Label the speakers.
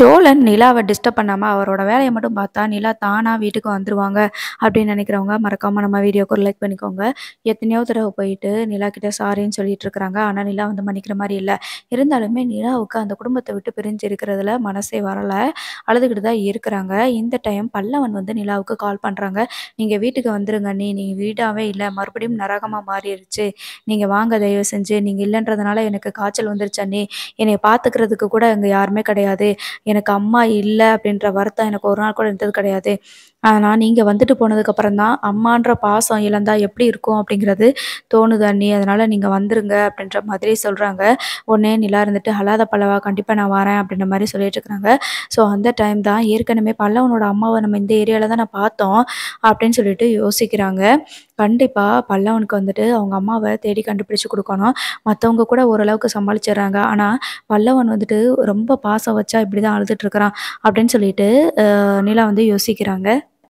Speaker 1: சோழன் நிலாவை டிஸ்டர்ப் பண்ணாமல் அவரோட வேலையை மட்டும் பார்த்தா நிலா தானாக வீட்டுக்கு வந்துருவாங்க அப்படின்னு நினைக்கிறவங்க மறக்காமல் நம்ம வீடியோக்கு ஒரு லைக் பண்ணிக்கோங்க. எத்தனையோ தடவை போயிட்டு நிலா கிட்ட சாரின்னு சொல்லிட்டு இருக்கிறாங்க. ஆனால் நிலா வந்து மன்னிக்கிற மாதிரி இல்லை. இருந்தாலுமே நிலாவுக்கு அந்த குடும்பத்தை விட்டு பிரிஞ்சு இருக்கிறதுல மனசே வரலை. அழுதுகிட்டு தான் இருக்கிறாங்க. இந்த டைம் பல்லவன் வந்து நிலாவுக்கு கால் பண்ணுறாங்க. நீங்கள் வீட்டுக்கு வந்துருங்க நீங்கள் வீடாகவே இல்லை, மறுபடியும் நரகமாக மாறிடுச்சு. நீங்கள் வாங்க தயவு செஞ்சு. நீங்கள் இல்லைன்றதுனால எனக்கு காய்ச்சல் வந்துருச்சு அண்ணி. என்னை பார்த்துக்கிறதுக்கு கூட இங்கே யாருமே கிடையாது. எனக்கு அம்மா இல்ல அப்படின்ற வருத்தம் எனக்கு ஒரு நாள் கூட இருந்தது கிடையாது. ஆனா நீங்க வந்துட்டு போனதுக்கப்புறம் தான் அம்மான்ற பாசம் இழந்தா எப்படி இருக்கும் அப்படிங்கிறது தோணுது அண்ணி. அதனால நீங்க வந்துருங்க அப்படின்ற மாதிரி சொல்றாங்க. உடனே நிலா இருந்துட்டு, "அழாத பல்லவா, கண்டிப்பா நான் வரேன்" அப்படின்ற மாரி சொல்லிட்டு இருக்காங்க. ஸோ அந்த டைம் தான் ஏற்கனவே பல்லவனோட அம்மாவ நம்ம இந்த ஏரியால தான பார்த்தோம் அப்படின்னு சொல்லிட்டு யோசிக்கிறாங்க. கண்டிப்பா பல்லவனுக்கு வந்துட்டு அவங்க அம்மாவ தேடி கண்டுபிடிச்சு குடுக்கணும். மத்தவங்க கூட ஓரளவுக்கு சமாளிச்சுடுறாங்க. ஆனா பல்லவன் வந்துட்டு ரொம்ப பாசம் வச்சா இப்படிதான் அழுதுட்டு இருக்கிறான் அப்படின்னு சொல்லிட்டு நிலா வந்து யோசிக்கிறாங்க.